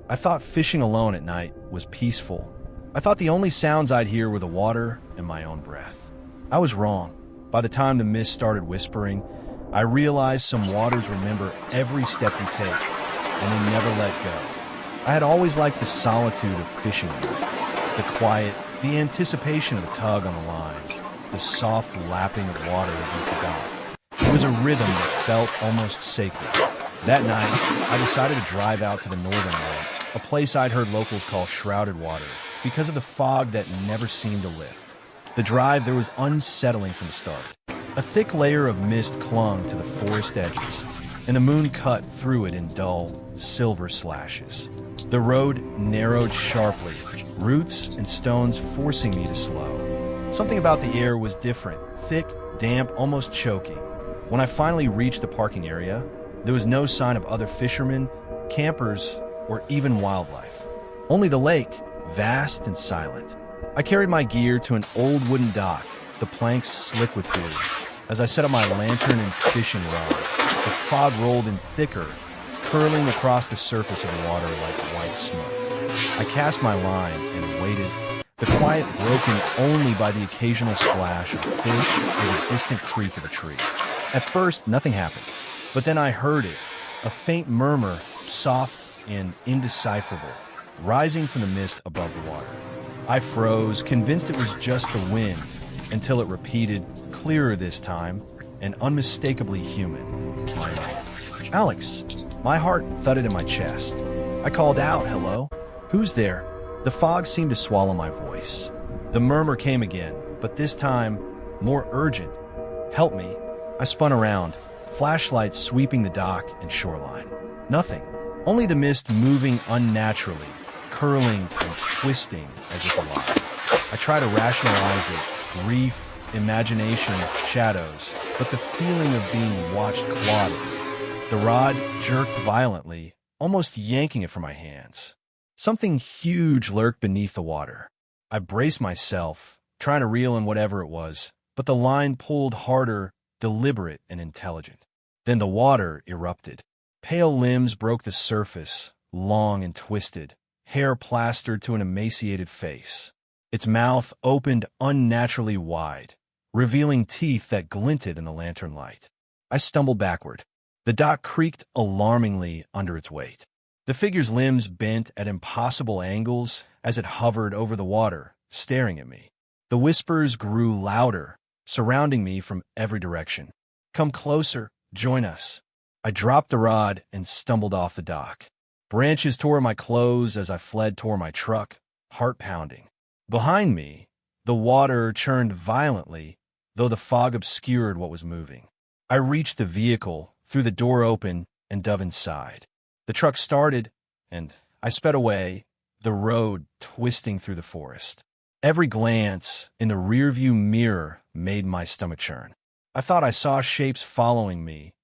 I thought fishing alone at night was peaceful. I thought the only sounds I'd hear were the water and my own breath. I was wrong. By the time the mist started whispering, I realized some waters remember every step you take, and they never let go. I had always liked the solitude of fishing, the quiet, the anticipation of a tug on the line, the soft lapping of water against the dock. It was a rhythm that felt almost sacred. That night, I decided to drive out to the northern lake, a place I'd heard locals call Shrouded Water, because of the fog that never seemed to lift. The drive there was unsettling from the start. A thick layer of mist clung to the forest edges, and the moon cut through it in dull, silver slashes. The road narrowed sharply, roots and stones forcing me to slow. Something about the air was different, thick, damp, almost choking. When I finally reached the parking area, there was no sign of other fishermen, campers, or even wildlife. Only the lake, vast and silent. I carried my gear to an old wooden dock, the planks slick with dew. As I set up my lantern and fishing rod, the fog rolled in thicker, curling across the surface of the water like white smoke. I cast my line and waited, the quiet broken only by the occasional splash of fish or the distant creak of a tree. At first, nothing happened, but then I heard it, a faint murmur, soft and indecipherable, rising from the mist above the water. I froze, convinced it was just the wind, until it repeated, clearer this time, and unmistakably human. My name. Alex. My heart thudded in my chest. I called out, hello? Who's there? The fog seemed to swallow my voice. The murmur came again, but this time, more urgent. Help me. I spun around, flashlights sweeping the dock and shoreline. Nothing. Only the mist moving unnaturally, curling and twisting as if alive. I try to rationalize it, grief, imagination, shadows, but the feeling of being watched clawed at. The rod jerked violently, almost yanking it from my hands. Something huge lurked beneath the water. I braced myself, trying to reel in whatever it was, but the line pulled harder, deliberate and intelligent. Then the water erupted. Pale limbs broke the surface, long and twisted, hair plastered to an emaciated face. Its mouth opened unnaturally wide, revealing teeth that glinted in the lantern light. I stumbled backward. The dock creaked alarmingly under its weight. The figure's limbs bent at impossible angles as it hovered over the water, staring at me. The whispers grew louder, surrounding me from every direction. Come closer, join us. I dropped the rod and stumbled off the dock. Branches tore my clothes as I fled toward my truck, heart pounding. Behind me, the water churned violently, though the fog obscured what was moving. I reached the vehicle, threw the door open, and dove inside. The truck started, and I sped away, the road twisting through the forest. Every glance in the rearview mirror made my stomach churn. I thought I saw shapes following me,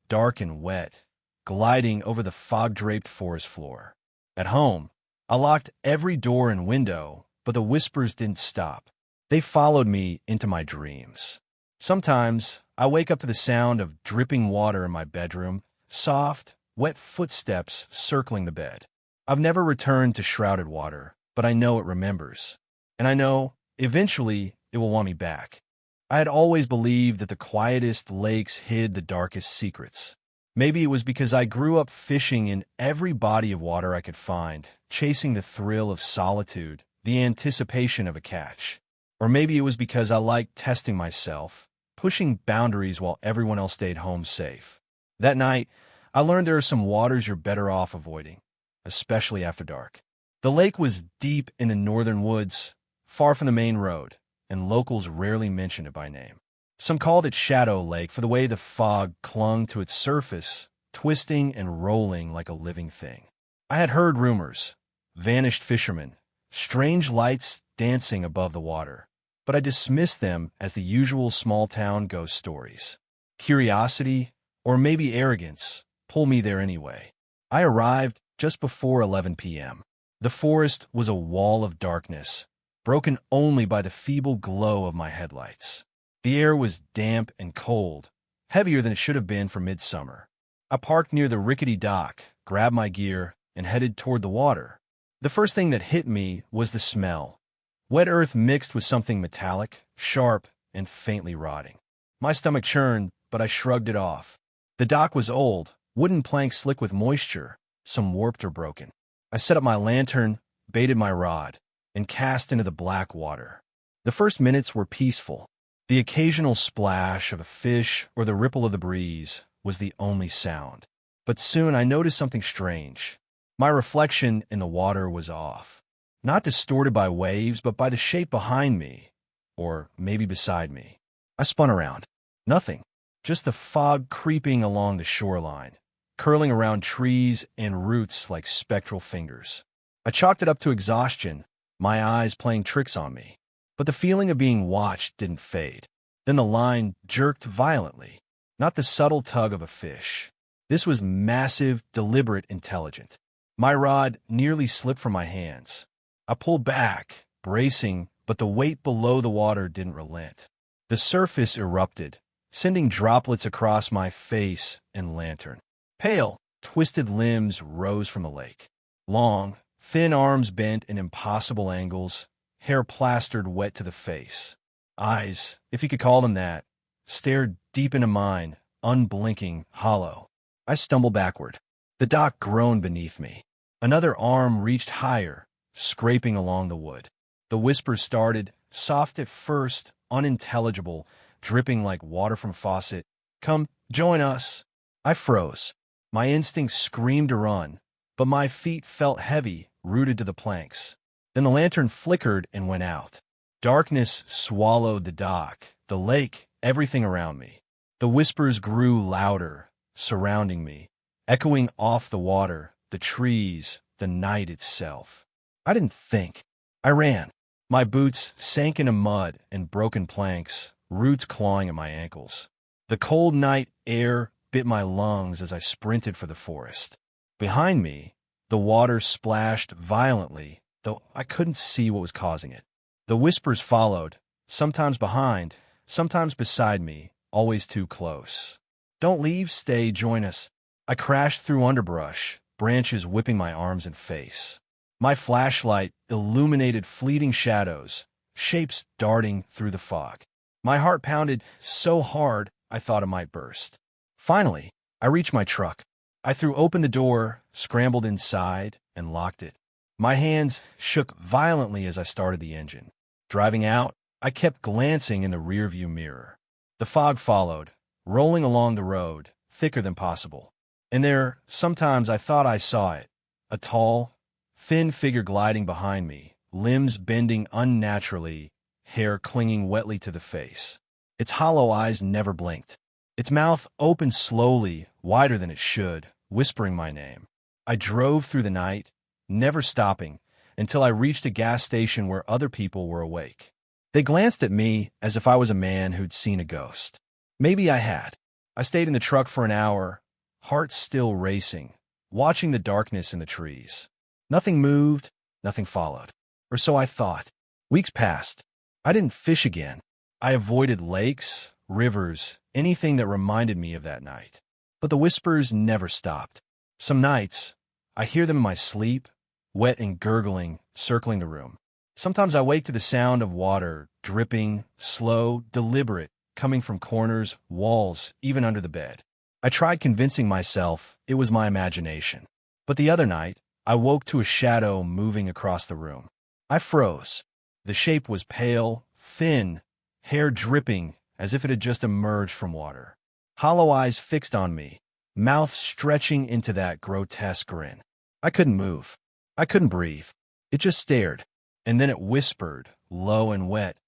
dark and wet, gliding over the fog-draped forest floor. At home, I locked every door and window, but the whispers didn't stop. They followed me into my dreams. Sometimes, I wake up to the sound of dripping water in my bedroom, soft, wet footsteps circling the bed. I've never returned to Shrouded Water, but I know it remembers. And I know, eventually, it will want me back. I had always believed that the quietest lakes hid the darkest secrets. Maybe it was because I grew up fishing in every body of water I could find, chasing the thrill of solitude, the anticipation of a catch. Or maybe it was because I liked testing myself, pushing boundaries while everyone else stayed home safe. That night, I learned there are some waters you're better off avoiding, especially after dark. The lake was deep in the northern woods, far from the main road, and locals rarely mentioned it by name. Some called it Shadow Lake for the way the fog clung to its surface, twisting and rolling like a living thing. I had heard rumors, vanished fishermen, strange lights dancing above the water, but I dismissed them as the usual small-town ghost stories. Curiosity, or maybe arrogance, pulled me there anyway. I arrived just before 11 p.m. The forest was a wall of darkness, broken only by the feeble glow of my headlights. The air was damp and cold, heavier than it should have been for midsummer. I parked near the rickety dock, grabbed my gear, and headed toward the water. The first thing that hit me was the smell. Wet earth mixed with something metallic, sharp, and faintly rotting. My stomach churned, but I shrugged it off. The dock was old, wooden planks slick with moisture, some warped or broken. I set up my lantern, baited my rod, and cast into the black water. The first minutes were peaceful. The occasional splash of a fish or the ripple of the breeze was the only sound. But soon I noticed something strange. My reflection in the water was off. Not distorted by waves, but by the shape behind me, or maybe beside me. I spun around. Nothing. Just the fog creeping along the shoreline, curling around trees and roots like spectral fingers. I chalked it up to exhaustion, my eyes playing tricks on me. But the feeling of being watched didn't fade. Then the line jerked violently. Not the subtle tug of a fish. This was massive, deliberate, intelligent. My rod nearly slipped from my hands. I pulled back, bracing, but the weight below the water didn't relent. The surface erupted, sending droplets across my face and lantern. Pale, twisted limbs rose from the lake. Long, thin arms bent in impossible angles, hair plastered wet to the face. Eyes, if you could call them that, stared deep into mine, unblinking, hollow. I stumbled backward. The dock groaned beneath me. Another arm reached higher, scraping along the wood. The whispers started, soft at first, unintelligible, dripping like water from faucet. "Come, join us." I froze. My instincts screamed to run, but my feet felt heavy, rooted to the planks. Then the lantern flickered and went out. Darkness swallowed the dock, the lake, everything around me. The whispers grew louder, surrounding me, echoing off the water, the trees, the night itself. I didn't think. I ran. My boots sank into mud and broken planks, roots clawing at my ankles. The cold night air bit my lungs as I sprinted for the forest. Behind me, the water splashed violently, though I couldn't see what was causing it. The whispers followed, sometimes behind, sometimes beside me, always too close. "Don't leave, stay, join us." I crashed through underbrush, branches whipping my arms and face. My flashlight illuminated fleeting shadows, shapes darting through the fog. My heart pounded so hard I thought it might burst. Finally, I reached my truck. I threw open the door, scrambled inside, and locked it. My hands shook violently as I started the engine. Driving out, I kept glancing in the rearview mirror. The fog followed, rolling along the road, thicker than possible. And there, sometimes I thought I saw it, a tall, thin figure gliding behind me, limbs bending unnaturally, hair clinging wetly to the face. Its hollow eyes never blinked. Its mouth opened slowly, wider than it should, whispering my name. I drove through the night, never stopping, until I reached a gas station where other people were awake. They glanced at me as if I was a man who'd seen a ghost. Maybe I had. I stayed in the truck for an hour, heart still racing, watching the darkness in the trees. Nothing moved, nothing followed. Or so I thought. Weeks passed. I didn't fish again. I avoided lakes, rivers, anything that reminded me of that night. But the whispers never stopped. Some nights, I hear them in my sleep, wet and gurgling, circling the room. Sometimes I wake to the sound of water, dripping, slow, deliberate, coming from corners, walls, even under the bed. I tried convincing myself it was my imagination. But the other night, I woke to a shadow moving across the room. I froze. The shape was pale, thin, hair dripping as if it had just emerged from water. Hollow eyes fixed on me, mouth stretching into that grotesque grin. I couldn't move. I couldn't breathe. It just stared, and then it whispered, low and wet,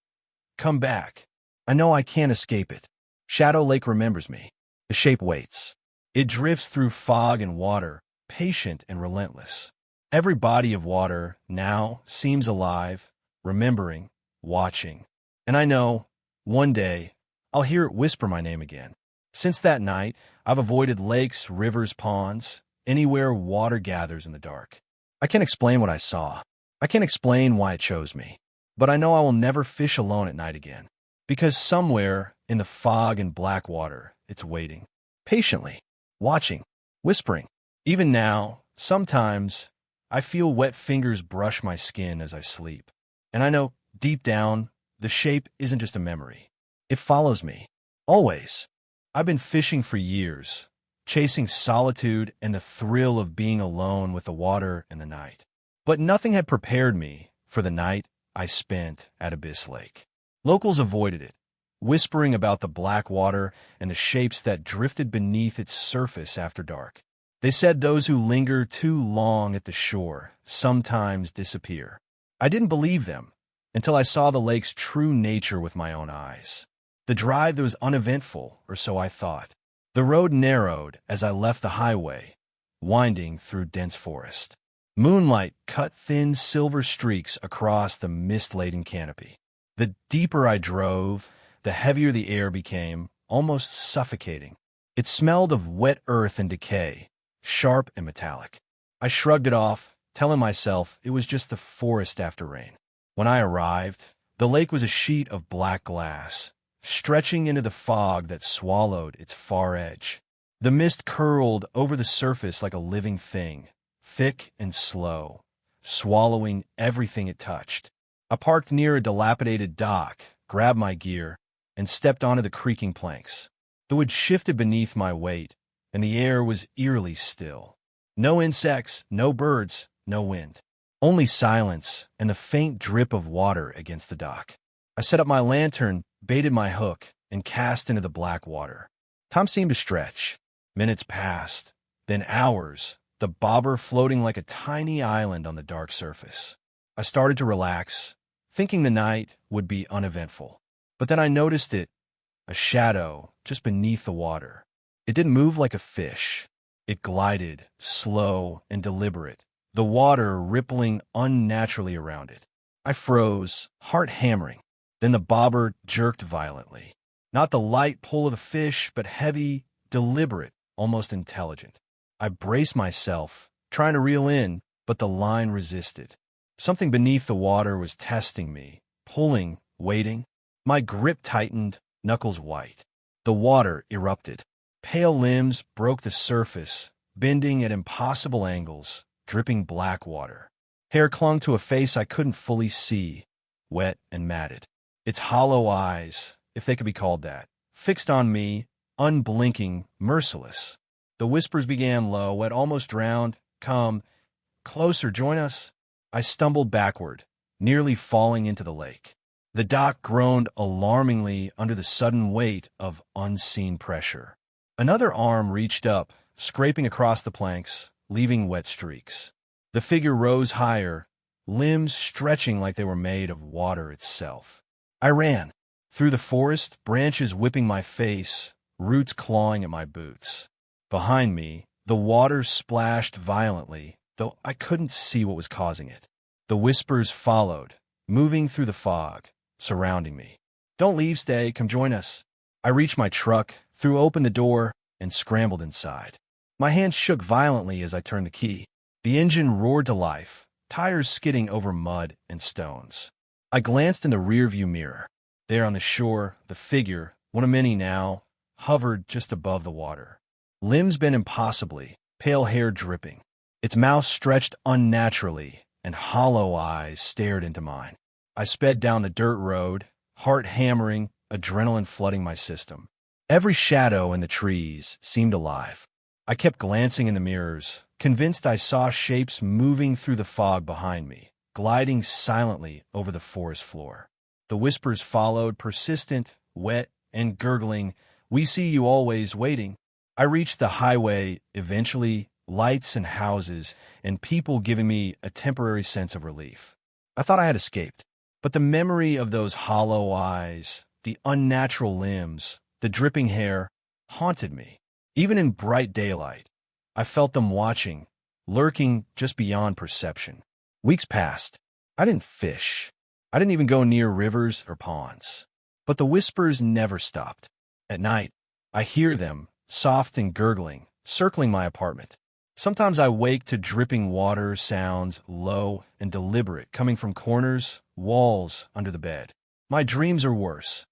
"Come back. I know I can't escape it." Shadow Lake remembers me. The shape waits. It drifts through fog and water, patient and relentless. Every body of water now seems alive, remembering, watching. And I know, one day, I'll hear it whisper my name again. Since that night, I've avoided lakes, rivers, ponds, anywhere water gathers in the dark. I can't explain what I saw. I can't explain why it chose me. But I know I will never fish alone at night again. Because somewhere in the fog and black water, it's waiting. Patiently. Watching. Whispering. Even now, Sometimes, I feel wet fingers brush my skin as I sleep. And I know, deep down, the shape isn't just a memory. It follows me. Always. I've been fishing for years, chasing solitude and the thrill of being alone with the water and the night. But nothing had prepared me for the night I spent at Abyss Lake. Locals avoided it, whispering about the black water and the shapes that drifted beneath its surface after dark. They said those who linger too long at the shore sometimes disappear. I didn't believe them until I saw the lake's true nature with my own eyes. The drive was uneventful, or so I thought. The road narrowed as I left the highway, winding through dense forest. Moonlight cut thin silver streaks across the mist-laden canopy. The deeper I drove, the heavier the air became, almost suffocating. It smelled of wet earth and decay, sharp and metallic. I shrugged it off, telling myself it was just the forest after rain. When I arrived, the lake was a sheet of black glass, stretching into the fog that swallowed its far edge. The mist curled over the surface like a living thing, thick and slow, swallowing everything it touched. I parked near a dilapidated dock, grabbed my gear, and stepped onto the creaking planks. The wood shifted beneath my weight, and the air was eerily still. No insects, no birds, no wind. Only silence and the faint drip of water against the dock. I set up my lantern, baited my hook, and cast into the black water. Time seemed to stretch. Minutes passed, then hours, the bobber floating like a tiny island on the dark surface. I started to relax, thinking the night would be uneventful. But then I noticed it, a shadow just beneath the water. It didn't move like a fish. It glided, slow and deliberate, the water rippling unnaturally around it. I froze, heart hammering. Then the bobber jerked violently. Not the light pull of the fish, but heavy, deliberate, almost intelligent. I braced myself, trying to reel in, but the line resisted. Something beneath the water was testing me, pulling, waiting. My grip tightened, knuckles white. The water erupted. Pale limbs broke the surface, bending at impossible angles, dripping black water. Hair clung to a face I couldn't fully see, wet and matted. Its hollow eyes, if they could be called that, fixed on me, unblinking, merciless. The whispers began low, wet almost drowned. Come, closer, join us. I stumbled backward, nearly falling into the lake. The dock groaned alarmingly under the sudden weight of unseen pressure. Another arm reached up, scraping across the planks, leaving wet streaks. The figure rose higher, limbs stretching like they were made of water itself. I ran, through the forest, branches whipping my face, roots clawing at my boots. Behind me, the water splashed violently, though I couldn't see what was causing it. The whispers followed, moving through the fog, surrounding me. Don't leave, stay, come join us. I reached my truck, threw open the door, and scrambled inside. My hands shook violently as I turned the key. The engine roared to life, tires skidding over mud and stones. I glanced in the rearview mirror. There on the shore, the figure, one of many now, hovered just above the water. Limbs bent impossibly, pale hair dripping. Its mouth stretched unnaturally, and hollow eyes stared into mine. I sped down the dirt road, heart hammering, adrenaline flooding my system. Every shadow in the trees seemed alive. I kept glancing in the mirrors, convinced I saw shapes moving through the fog behind me, gliding silently over the forest floor. The whispers followed, persistent, wet, and gurgling. We see you always, waiting. I reached the highway, eventually, lights and houses, and people giving me a temporary sense of relief. I thought I had escaped, but the memory of those hollow eyes, the unnatural limbs, the dripping hair, haunted me. Even in bright daylight, I felt them watching, lurking just beyond perception. Weeks passed. I didn't fish. I didn't even go near rivers or ponds. But the whispers never stopped. At night, I hear them, soft and gurgling, circling my apartment. Sometimes I wake to dripping water sounds, low and deliberate, coming from corners, walls, under the bed. My dreams are worse.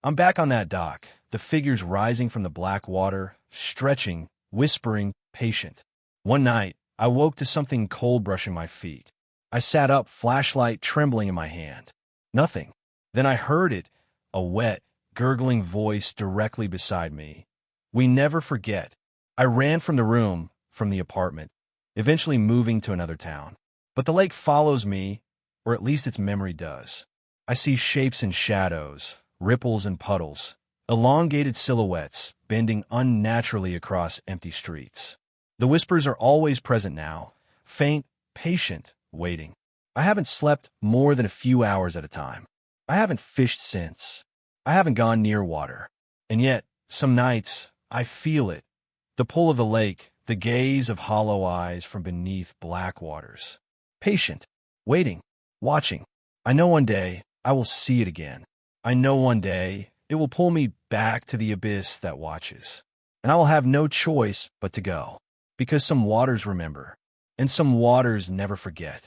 I'm back on that dock, the figures rising from the black water, stretching, whispering, patient. One night, I woke to something cold brushing my feet. I sat up, flashlight trembling in my hand. Nothing. Then I heard it, a wet, gurgling voice directly beside me. We never forget. I ran from the room, from the apartment, eventually moving to another town. But the lake follows me, or at least its memory does. I see shapes and shadows, ripples and puddles, elongated silhouettes bending unnaturally across empty streets. The whispers are always present now, faint, patient, waiting. I haven't slept more than a few hours at a time. I haven't fished since. I haven't gone near water. And yet, some nights, I feel it. The pull of the lake, the gaze of hollow eyes from beneath black waters. Patient, waiting, watching. I know one day I will see it again. I know one day it will pull me back to the abyss that watches. And I will have no choice but to go. Because some waters remember, and some waters never forget.